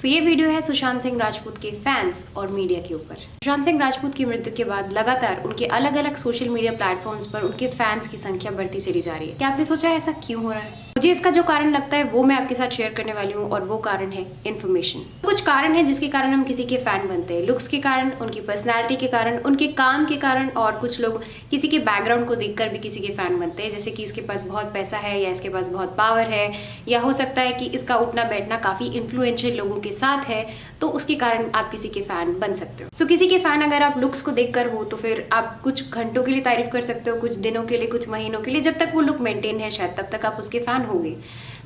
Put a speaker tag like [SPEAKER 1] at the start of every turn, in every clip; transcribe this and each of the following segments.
[SPEAKER 1] ये वीडियो है सुशांत सिंह राजपूत के फैंस और मीडिया के ऊपर। सुशांत सिंह राजपूत की मृत्यु के बाद लगातार उनके अलग अलग सोशल मीडिया प्लेटफॉर्म्स पर उनके फैंस की संख्या बढ़ती चली जा रही है। क्या आपने सोचा है ऐसा क्यों हो रहा है? मुझे इसका जो कारण लगता है वो मैं आपके साथ शेयर करने वाली हूँ और वो कारण है इन्फॉर्मेशन। कुछ कारण है जिसके कारण हम किसी के फैन बनते हैं, लुक्स के कारण, उनकी पर्सनैलिटी के कारण, उनके काम के कारण, और कुछ लोग किसी के बैकग्राउंड को देखकर भी किसी के फैन बनते हैं, जैसे कि इसके पास बहुत पैसा है या इसके पास बहुत पावर है, या हो सकता है कि इसका उठना बैठना काफी इन्फ्लुएंशियल लोगों के साथ है, तो उसके कारण आप किसी के फैन बन सकते हो। सो किसी के फैन अगर आप लुक्स को देखकर हो तो फिर आप कुछ घंटों के लिए तारीफ कर सकते हो, कुछ दिनों के लिए, कुछ महीनों के लिए, जब तक वो लुक मेंटेन है शायद तब तक आप उसके फैन होगे।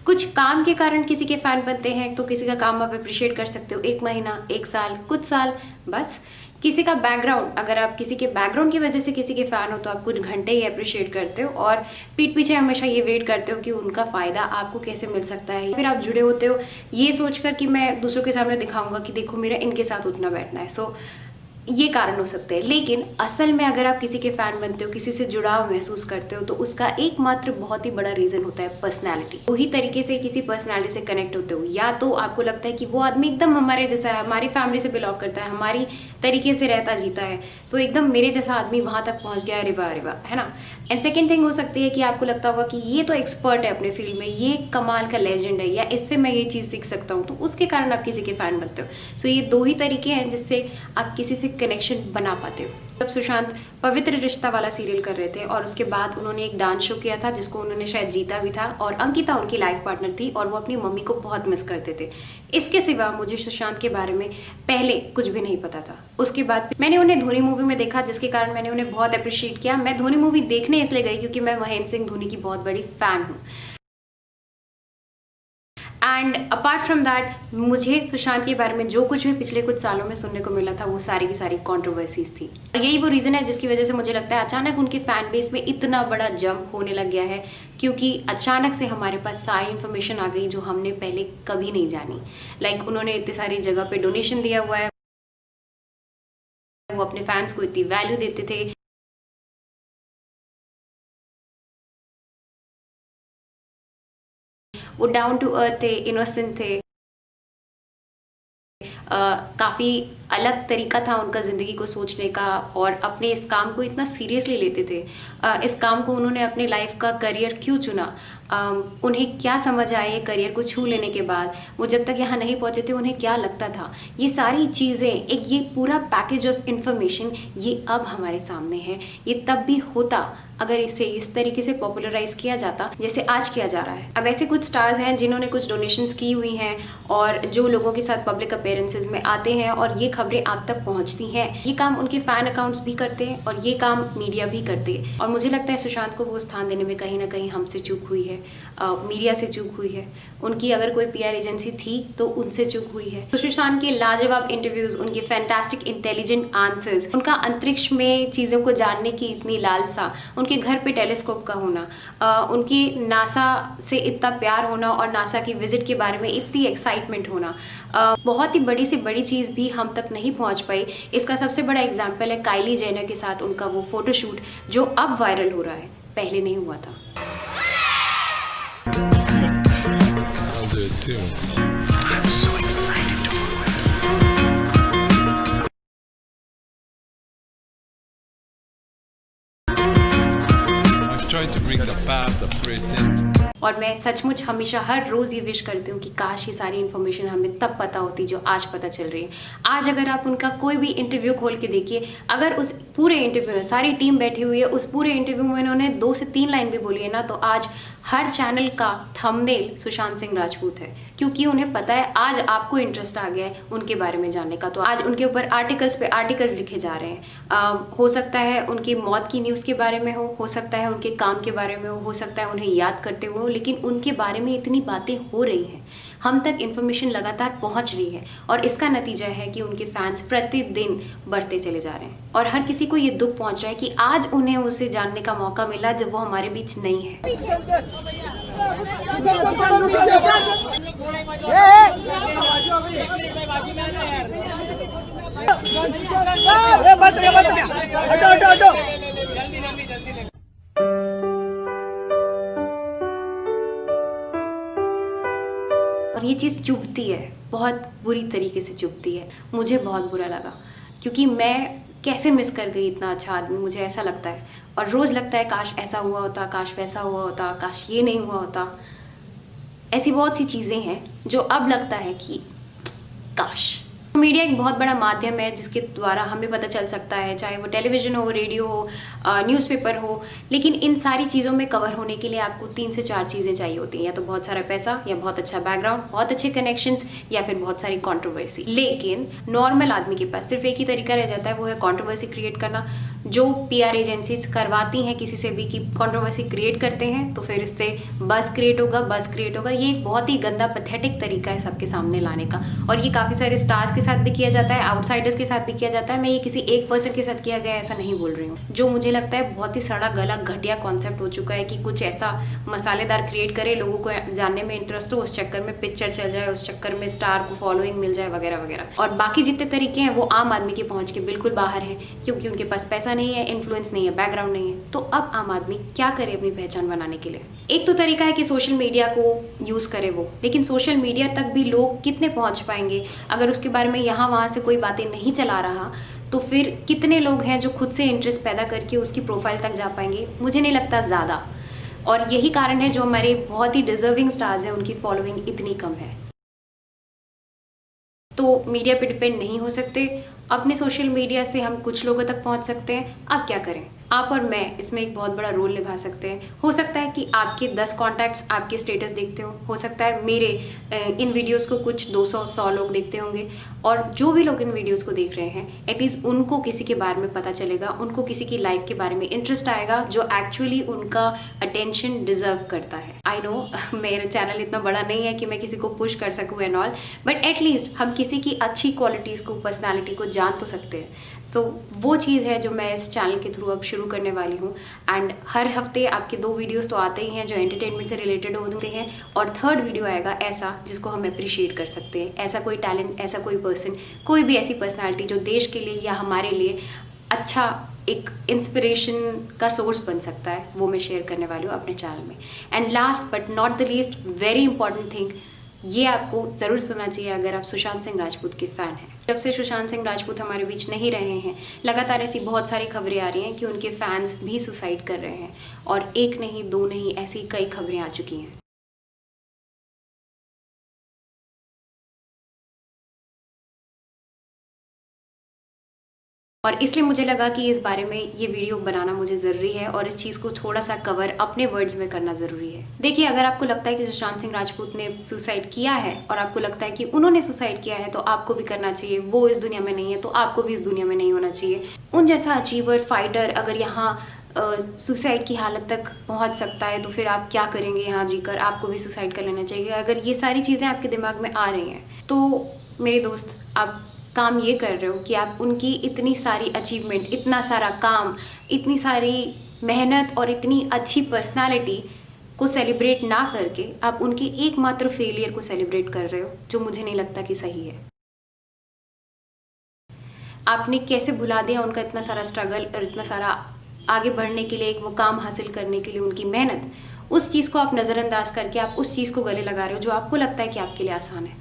[SPEAKER 1] कुछ काम के कारण किसी के फैन बनते हैं, तो किसी का काम आप अप्रिशिएट कर सकते हो 1 महीना, 1 साल, कुछ साल, बस। किसी का बैकग्राउंड, अगर आप किसी के बैकग्राउंड की वजह से किसी के फैन हो तो आप कुछ घंटे ही अप्रिशिएट करते हो और पीठ पीछे हमेशा ये वेट करते हो कि उनका फायदा आपको कैसे मिल सकता है। फिर आप जुड़े होते हो ये सोचकर कि मैं दूसरों के सामने दिखाऊंगा कि देखो मेरा इनके साथ उठना बैठना है। सो ये कारण हो सकते हैं, लेकिन असल में अगर आप किसी के फैन बनते हो, किसी से जुड़ाव महसूस करते हो, तो उसका एकमात्र बहुत ही बड़ा रीजन होता है पर्सनैलिटी। वही तरीके से किसी पर्सनैलिटी से कनेक्ट होते हो, या तो आपको लगता है कि वो आदमी एकदम हमारे जैसा है, हमारी फैमिली से बिलोंग करता है, हमारी तरीके से रहता जीता है, सो एकदम मेरे जैसा आदमी वहां तक पहुंच गया, अरे वाह, है ना। एंड सेकेंड थिंग हो सकती है कि आपको लगता होगा कि ये तो एक्सपर्ट है अपने फील्ड में, ये कमाल का लेजेंड है, या इससे मैं ये चीज़ सीख सकता हूँ, तो उसके कारण आप किसी के फैन बनते हो। सो ये 2 ही तरीके हैं जिससे आप किसी से कनेक्शन बना पाते हो। जब सुशांत पवित्र रिश्ता वाला सीरियल कर रहे थे और उसके बाद उन्होंने एक डांस शो किया था जिसको उन्होंने शायद जीता भी था, और अंकिता उनकी लाइफ पार्टनर थी और वो अपनी मम्मी को बहुत मिस करते थे। इसके सिवा मुझे सुशांत के बारे में पहले कुछ भी नहीं पता था। उसके बाद मैंने उन्हें धोनी मूवी में देखा, जिसके कारण मैंने उन्हें बहुत अप्रिशिएट किया। मैं धोनी मूवी देखने इसलिए गई क्योंकि मैं महेंद्र सिंह धोनी की बहुत बड़ी फैन हूँ। एंड अपार्ट फ्रॉम दैट, मुझे सुशांत के बारे में जो कुछ भी पिछले कुछ सालों में सुनने को मिला था वो सारी की सारी कंट्रोवर्सीज थी, और यही वो रीज़न है जिसकी वजह से मुझे लगता है अचानक उनके फैन बेस में इतना बड़ा जंप होने लग गया है, क्योंकि अचानक से हमारे पास सारी इन्फॉर्मेशन आ गई जो हमने पहले कभी नहीं जानी। लाइक उन्होंने इतनी सारी जगह पे डोनेशन दिया हुआ है, वो अपने फैंस को इतनी वैल्यू देते थे, वो डाउन टू अर्थ थे, इनोसेंट थे, काफ़ी अलग तरीका था उनका ज़िंदगी को सोचने का, और अपने इस काम को इतना सीरियसली लेते थे। इस काम को उन्होंने अपने लाइफ का करियर क्यों चुना, उन्हें क्या समझ आया ये करियर को छू लेने के बाद, वो जब तक यहाँ नहीं पहुँचे थे उन्हें क्या लगता था, ये सारी चीज़ें, एक ये पूरा पैकेज ऑफ इंफॉर्मेशन ये अब हमारे सामने है। ये तब भी होता अगर इसे इस तरीके से पॉपुलराइज किया जाता जैसे आज किया जा रहा है। अब ऐसे कुछ स्टार्स हैं जिन्होंने कुछ डोनेशंस की हुई हैं और जो लोगों के साथ पब्लिक अपीयरेंसेस में आते हैं और ये खबरें आप तक पहुंचती हैं। ये काम उनके फैन अकाउंट्स भी करते हैं और ये काम मीडिया भी करते हैं, और मुझे लगता है सुशांत को वो स्थान देने में कहीं ना कहीं हमसे चूक हुई है, मीडिया से चूक हुई है। उनकी अगर कोई पीआर एजेंसी थी तो उनसे चूक हुई है। तो सुशांत के लाजवाब इंटरव्यूज, उनके फैंटास्टिक इंटेलिजेंट आंसर्स, उनका अंतरिक्ष में चीज़ों को जानने की इतनी लालसा, उनके घर पे टेलीस्कोप का होना, उनकी नासा से इतना प्यार होना और नासा की विजिट के बारे में इतनी एक्साइटमेंट होना, बहुत ही बड़ी से बड़ी चीज़ भी हम तक नहीं पहुंच पाई। इसका सबसे बड़ा एग्जाम्पल है काइली जेनर के साथ उनका वो फोटोशूट जो अब वायरल हो रहा है, पहले नहीं हुआ था।
[SPEAKER 2] I'll do it too. I'm so excited to I've tried to bring the past, the present.
[SPEAKER 1] और मैं सचमुच हमेशा हर रोज़ ये विश करती हूँ कि काश ये सारी इन्फॉर्मेशन हमें तब पता होती जो आज पता चल रही है। आज अगर आप उनका कोई भी इंटरव्यू खोल के देखिए, अगर उस पूरे इंटरव्यू में सारी टीम बैठी हुई है, उस पूरे इंटरव्यू में उन्होंने 2 से 3 लाइन भी बोली है ना, तो आज हर चैनल का थंबनेल सुशांत सिंह राजपूत है, क्योंकि उन्हें पता है आज आपको इंटरेस्ट आ गया है उनके बारे में जानने का, तो आज उनके ऊपर आर्टिकल्स पे आर्टिकल्स लिखे जा रहे हैं। हो सकता है उनकी मौत की न्यूज़ के बारे में हो सकता है उनके काम के बारे में हो सकता है उन्हें याद करते हुए हो, लेकिन उनके बारे में इतनी बातें हो रही हैं, हम तक इन्फॉर्मेशन लगातार पहुंच रही है, और इसका नतीजा है कि उनके फैंस प्रतिदिन बढ़ते चले जा रहे हैं, और हर किसी को ये दुख पहुंच रहा है कि आज उन्हें उसे जानने का मौका मिला जब वो हमारे बीच नहीं है। और ये चीज़ चीज़ चुभती है, बहुत बुरी तरीके से चुभती है। मुझे बहुत बुरा लगा क्योंकि मैं कैसे मिस कर गई इतना अच्छा आदमी, मुझे ऐसा लगता है। और रोज़ लगता है काश ऐसा हुआ होता, काश वैसा हुआ होता, काश ये नहीं हुआ होता। ऐसी बहुत सी चीज़ें हैं जो अब लगता है कि काश। मीडिया एक बहुत बड़ा माध्यम है जिसके द्वारा हमें पता चल सकता है, चाहे वो टेलीविज़न हो, रेडियो हो, न्यूज़पेपर हो। लेकिन इन सारी चीज़ों में कवर होने के लिए आपको 3 से 4 चीज़ें चाहिए होती हैं, या तो बहुत सारा पैसा, या बहुत अच्छा बैकग्राउंड, बहुत अच्छे कनेक्शंस, या फिर बहुत सारी कंट्रोवर्सी। लेकिन नॉर्मल आदमी के पास सिर्फ एक ही तरीका रह जाता है, वो है कंट्रोवर्सी क्रिएट करना। जो PR एजेंसीज करवाती हैं किसी से भी कि कंट्रोवर्सी क्रिएट करते हैं तो फिर इससे बस क्रिएट होगा। ये एक बहुत ही गंदा पैथेटिक तरीका है सबके सामने लाने का। और ये काफ़ी सारे स्टार्स के साथ भी किया जाता है, आउटसाइडर्स के साथ भी किया जाता है। मैं ये किसी एक पर्सन के साथ किया गया ऐसा नहीं बोल रही हूँ। जो मुझे लगता है बहुत ही सड़ा गला घटिया कॉन्सेप्ट हो चुका है कि कुछ ऐसा मसालेदार क्रिएट करे, लोगों को जानने में इंटरेस्ट हो, उस चक्कर में पिक्चर चल जाए, उस चक्कर में स्टार को फॉलोइंग मिल जाए वगैरह वगैरह। और बाकी जितने तरीके हैं वो आम आदमी की पहुंच के बिल्कुल बाहर हैं, क्योंकि उनके पास पैसा नहीं है, इन्फ्लुएंस नहीं है, बैकग्राउंड नहीं है। तो अब आम आदमी क्या करे अपनी पहचान बनाने के लिए? एक तो तरीका है कि सोशल मीडिया को यूज़ करे वो, लेकिन सोशल मीडिया तक भी लोग कितने पहुंच पाएंगे अगर उसके बारे में यहाँ वहाँ से कोई बातें नहीं चला रहा? तो फिर कितने लोग हैं जो खुद से इंटरेस्ट पैदा करके उसकी प्रोफाइल तक जा पाएंगे? मुझे नहीं लगता ज़्यादा। और यही कारण है जो हमारे बहुत ही डिजर्विंग स्टार्स हैं उनकी फॉलोइंग इतनी कम है। तो मीडिया पे डिपेंड नहीं हो सकते, अपने सोशल मीडिया से हम कुछ लोगों तक पहुंच सकते हैं। अब क्या करें? आप और मैं इसमें एक बहुत बड़ा रोल निभा सकते हैं। हो सकता है कि आपके 10 कॉन्टैक्ट्स आपके स्टेटस देखते हो सकता है मेरे इन वीडियोस को कुछ 200-100 लोग देखते होंगे। और जो भी लोग इन वीडियोस को देख रहे हैं, एटलीस्ट उनको किसी के बारे में पता चलेगा, उनको किसी की लाइफ के बारे में इंटरेस्ट आएगा जो एक्चुअली उनका अटेंशन डिजर्व करता है। आई नो मेरा चैनल इतना बड़ा नहीं है कि मैं किसी को पुश कर सकूँ एंड ऑल, बट एटलीस्ट हम किसी की अच्छी क्वालिटीज़ को, पर्सनैलिटी को जान तो सकते हैं। सो वो चीज़ है जो मैं इस चैनल के थ्रू अब शुरू करने वाली हूँ। एंड हर हफ्ते आपके 2 वीडियोस तो आते ही हैं जो एंटरटेनमेंट से रिलेटेड होते हैं, और 3rd वीडियो आएगा ऐसा जिसको हम अप्रिशिएट कर सकते हैं। ऐसा कोई टैलेंट, ऐसा कोई पर्सन, कोई भी ऐसी पर्सनैलिटी जो देश के लिए या हमारे लिए अच्छा एक इंस्पिरेशन का सोर्स बन सकता है, वो मैं शेयर करने वाली हूँ अपने चैनल में। And last but not the least, very important thing, ये आपको ज़रूर सुनना चाहिए अगर आप सुशांत सिंह राजपूत के फ़ैन हैं। जब से सुशांत सिंह राजपूत हमारे बीच नहीं रहे हैं, लगातार ऐसी बहुत सारी खबरें आ रही हैं कि उनके फैंस भी सुसाइड कर रहे हैं। और एक नहीं, 2 नहीं, ऐसी कई खबरें आ चुकी हैं। और इसलिए मुझे लगा कि इस बारे में ये वीडियो बनाना मुझे ज़रूरी है और इस चीज़ को थोड़ा सा कवर अपने वर्ड्स में करना ज़रूरी है। देखिए, अगर आपको लगता है कि सुशांत सिंह राजपूत ने सुसाइड किया है और आपको लगता है कि उन्होंने सुसाइड किया है तो आपको भी करना चाहिए, वो इस दुनिया में नहीं है तो आपको भी इस दुनिया में नहीं होना चाहिए। उन जैसा अचीवर, फाइटर अगर यहाँ सुसाइड की हालत तक पहुँच सकता है तो फिर आप क्या करेंगे यहाँ जीकर? आपको भी सुसाइड कर लेना चाहिए। अगर ये सारी चीज़ें आपके दिमाग में आ रही हैं तो मेरे दोस्त, आप काम ये कर रहे हो कि आप उनकी इतनी सारी अचीवमेंट, इतना सारा काम, इतनी सारी मेहनत और इतनी अच्छी पर्सनालिटी को सेलिब्रेट ना करके आप उनके एकमात्र फेलियर को सेलिब्रेट कर रहे हो, जो मुझे नहीं लगता कि सही है। आपने कैसे भुला दिया उनका इतना सारा स्ट्रगल और इतना सारा आगे बढ़ने के लिए, एक वो काम हासिल करने के लिए उनकी मेहनत, उस चीज़ को आप नज़रअंदाज करके आप उस चीज़ को गले लगा रहे हो जो आपको लगता है कि आपके लिए आसान है।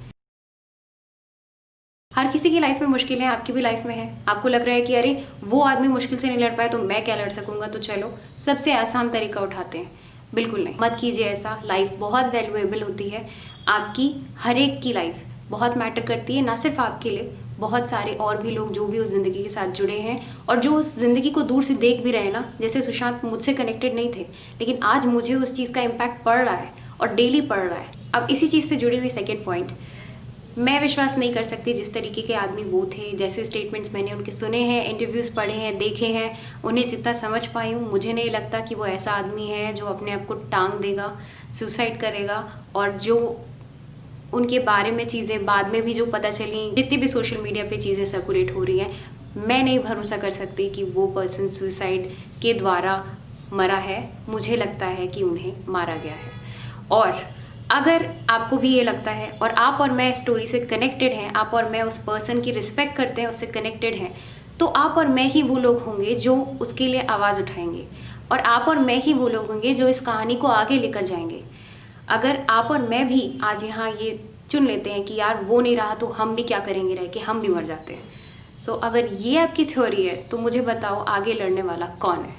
[SPEAKER 1] हर किसी की लाइफ में मुश्किलें, आपकी भी लाइफ में है। आपको लग रहा है कि अरे वो आदमी मुश्किल से नहीं लड़ पाया तो मैं क्या लड़ सकूंगा, तो चलो सबसे आसान तरीका उठाते हैं। बिल्कुल नहीं, मत कीजिए ऐसा। लाइफ बहुत वैल्यूएबल होती है, आपकी हर एक की लाइफ बहुत मैटर करती है, ना सिर्फ आपके लिए, बहुत सारे और भी लोग जो भी उस ज़िंदगी के साथ जुड़े हैं और जो उस ज़िंदगी को दूर से देख भी रहे हैं ना। जैसे सुशांत मुझसे कनेक्टेड नहीं थे, लेकिन आज मुझे उस चीज़ का इम्पैक्ट पड़ रहा है और डेली पड़ रहा है। अब इसी चीज़ से जुड़ी हुई सेकेंड पॉइंट, मैं विश्वास नहीं कर सकती जिस तरीके के आदमी वो थे, जैसे स्टेटमेंट्स मैंने उनके सुने हैं, इंटरव्यूज़ पढ़े हैं, देखे हैं, उन्हें जितना समझ पाई हूँ, मुझे नहीं लगता कि वो ऐसा आदमी है जो अपने आप को टांग देगा, सुसाइड करेगा। और जो उनके बारे में चीज़ें बाद में भी जो पता चली, जितनी भी सोशल मीडिया पे चीज़ें सर्कुलेट हो रही हैं, मैं नहीं भरोसा कर सकती कि वो पर्सन सुसाइड के द्वारा मरा है। मुझे लगता है कि उन्हें मारा गया है। और अगर आपको भी ये लगता है और आप और मैं स्टोरी से कनेक्टेड हैं, आप और मैं उस पर्सन की रिस्पेक्ट करते हैं, उससे कनेक्टेड हैं, तो आप और मैं ही वो लोग होंगे जो उसके लिए आवाज़ उठाएंगे, और आप और मैं ही वो लोग होंगे जो इस कहानी को आगे लेकर जाएंगे। अगर आप और मैं भी आज यहाँ ये चुन लेते हैं कि यार वो नहीं रहा तो हम भी क्या करेंगे रह के, हम भी मर जाते हैं। सो अगर ये आपकी थ्योरी है तो मुझे बताओ आगे लड़ने वाला कौन है,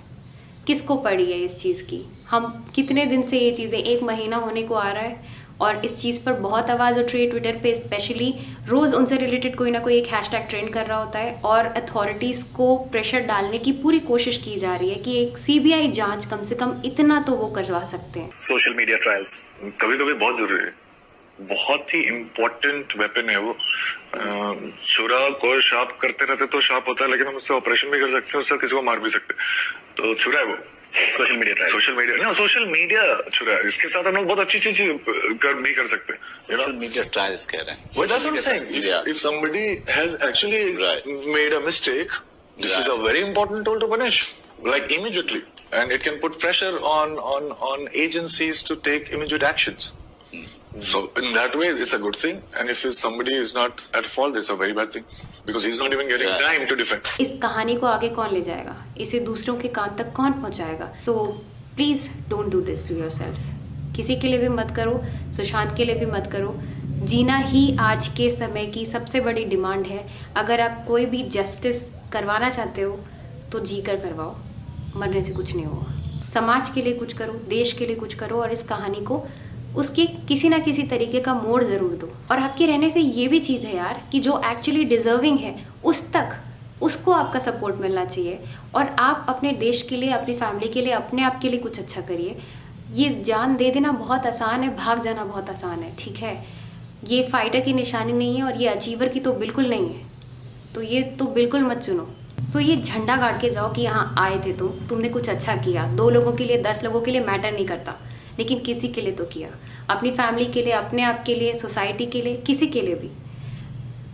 [SPEAKER 1] किसको पड़ी है इस चीज़ की। हम कितने दिन से ये चीज़ें, 1 महीना होने को आ रहा है और इस चीज़ पर बहुत आवाज़ उठ रही है ट्विटर पे स्पेशली। रोज़ उनसे रिलेटेड कोई ना कोई एक हैशटैग ट्रेंड कर रहा होता है और अथॉरिटीज़ को प्रेशर डालने की पूरी कोशिश की जा रही है कि एक सीबीआई जांच कम से कम इतना तो वो करवा सकते हैं।
[SPEAKER 3] सोशल मीडिया ट्रायल्स कभी कभी बहुत जरूरी है, बहुत ही इम्पोर्टेंट वेपन है वो। छुरा को शार्प करते रहते तो शार्प होता है, लेकिन हम उससे ऑपरेशन भी कर सकते हैं, उससे किसी को मार भी सकते हैं। तो छुरा है वो सोशल मीडिया छुरा है। इसके साथ हम लोग बहुत अच्छी चीज भी कर सकते हैं।
[SPEAKER 4] सोशल मीडिया ट्रायल्स कह रहे हैं।
[SPEAKER 3] Well, that's what I'm saying. If somebody has actually made a mistake, this is a very important tool to punish, like immediately, and it can put pressure on agencies to take immediate actions. So in that way, it's a good thing. And if somebody is not at fault, it's a very bad thing because he's not even getting time to defend.
[SPEAKER 1] इस कहानी को आगे कौन ले जाएगा, इसे दूसरों के कान तक कौन पहुंचाएगा? तो please don't do this to yourself. किसी के लिए भी मत करो, सुशांत के लिए भी मत करो। जीना ही आज के समय की सबसे बड़ी डिमांड है। अगर आप कोई भी जस्टिस करवाना चाहते हो तो जी कर करवाओ, मरने से कुछ नहीं होगा। समाज के लिए कुछ करो, देश के लिए कुछ करो और इस कहानी को उसके किसी ना किसी तरीके का मोड़ ज़रूर दो। और आपके रहने से ये भी चीज़ है यार कि जो एक्चुअली डिज़र्विंग है उसको आपका सपोर्ट मिलना चाहिए और आप अपने देश के लिए, अपनी फैमिली के लिए, अपने आप के लिए कुछ अच्छा करिए। ये जान दे देना बहुत आसान है, भाग जाना बहुत आसान है, ठीक है। ये एक फाइटर की निशानी नहीं है और ये अचीवर की तो बिल्कुल नहीं है, तो ये तो बिल्कुल मत चुनो। सो ये झंडा गाड़ के जाओ कि यहाँ आए थे तुमने कुछ अच्छा किया। 2 लोगों के लिए, 10 लोगों के लिए मैटर नहीं करता, लेकिन किसी के लिए तो किया, अपनी फैमिली के लिए, अपने आप के लिए, सोसाइटी के लिए, किसी के लिए भी।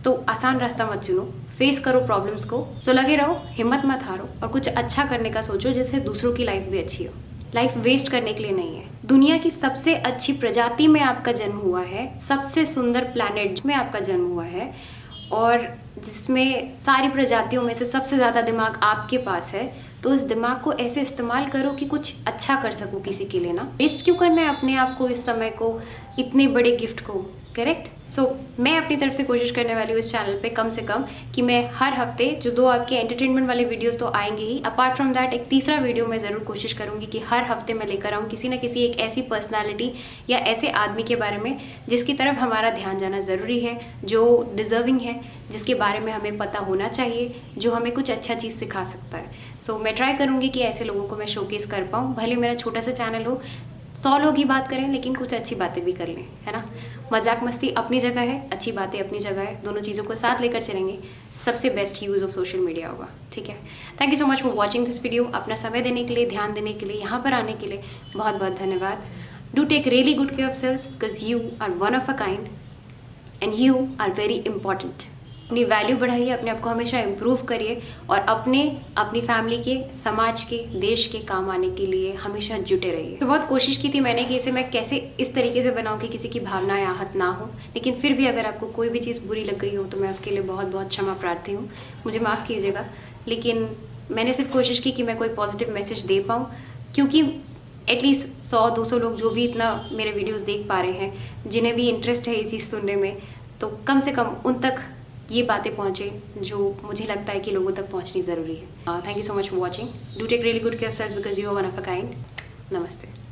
[SPEAKER 1] तो आसान रास्ता मत चुनो, फेस करो प्रॉब्लम्स को। सो लगे रहो, हिम्मत मत हारो और कुछ अच्छा करने का सोचो जिससे दूसरों की लाइफ भी अच्छी हो। लाइफ वेस्ट करने के लिए नहीं है। दुनिया की सबसे अच्छी प्रजाति में आपका जन्म हुआ है, सबसे सुंदर प्लैनेट में आपका जन्म हुआ है और जिसमें सारी प्रजातियों में से सबसे ज़्यादा दिमाग आपके पास है। तो इस दिमाग को ऐसे इस्तेमाल करो कि कुछ अच्छा कर सको किसी के लिए ना। वेस्ट क्यों करना है अपने आप को, इस समय को, इतने बड़े गिफ्ट को, करेक्ट। सो मैं अपनी तरफ से कोशिश करने वाली हूँ इस चैनल पे कम से कम कि मैं हर हफ्ते जो 2 आपके एंटरटेनमेंट वाले वीडियोस तो आएंगे ही, अपार्ट फ्रॉम दैट एक तीसरा वीडियो मैं ज़रूर कोशिश करूँगी कि हर हफ्ते मैं लेकर आऊँ किसी न किसी एक ऐसी पर्सनालिटी या ऐसे आदमी के बारे में जिसकी तरफ हमारा ध्यान जाना ज़रूरी है, जो डिज़र्विंग है, जिसके बारे में हमें पता होना चाहिए, जो हमें कुछ अच्छा चीज़ सिखा सकता है। सो मैं ट्राई करूँगी कि ऐसे लोगों को मैं शोकेस कर पाऊँ। भले मेरा छोटा सा चैनल हो, 100 लोग ही बात करें लेकिन कुछ अच्छी बातें भी कर लें, है ना। मजाक मस्ती अपनी जगह है, अच्छी बातें अपनी जगह है, दोनों चीज़ों को साथ लेकर चलेंगे, सबसे best use of social media होगा, ठीक है। Thank you so much for watching this video. अपना समय देने के लिए, ध्यान देने के लिए, यहाँ पर आने के लिए बहुत बहुत धन्यवाद। Do take really good care of self because you are one of a kind and you are very important. अपनी वैल्यू बढ़ाइए, अपने आप को हमेशा इम्प्रूव करिए और अपनी फैमिली के, समाज के, देश के काम आने के लिए हमेशा जुटे रहिए। तो बहुत कोशिश की थी मैंने कि इसे मैं कैसे इस तरीके से बनाऊं कि किसी की भावनाएं आहत ना हो, लेकिन फिर भी अगर आपको कोई भी चीज़ बुरी लग गई हो तो मैं उसके लिए बहुत बहुत क्षमा प्रार्थी हूँ, मुझे माफ़ कीजिएगा। लेकिन मैंने सिर्फ कोशिश की कि मैं कोई पॉजिटिव मैसेज दे पाऊँ, क्योंकि एटलीस्ट 100-200 लोग जो भी इतना मेरे वीडियोज़ देख पा रहे हैं, जिन्हें भी इंटरेस्ट है ये चीज़ सुनने में, तो कम से कम उन तक ये बातें पहुँचे जो मुझे लगता है कि लोगों तक पहुँचनी ज़रूरी है। Thank you so much for watching. Do take really good care of self because you are one of a kind. नमस्ते।